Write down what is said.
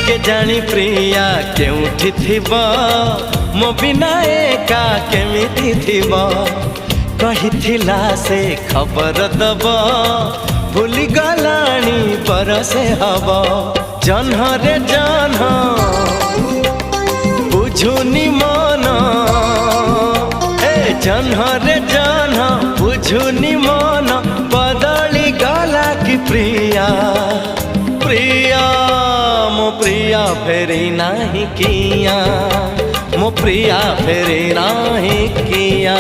के जानी प्रिया केउठी थिबा मो बिना एका केमिति थिबा कहिथिला से खबर दब भूली गलानी परसे हब जन्ह रे जन्ह बुझुनी मन जन्ह रे जन्ह बुझुनी मन बदली गला की प्रिया प्रिया मो प्रिया फेरी नहीं किया मो प्रिया फेरी नहीं किया।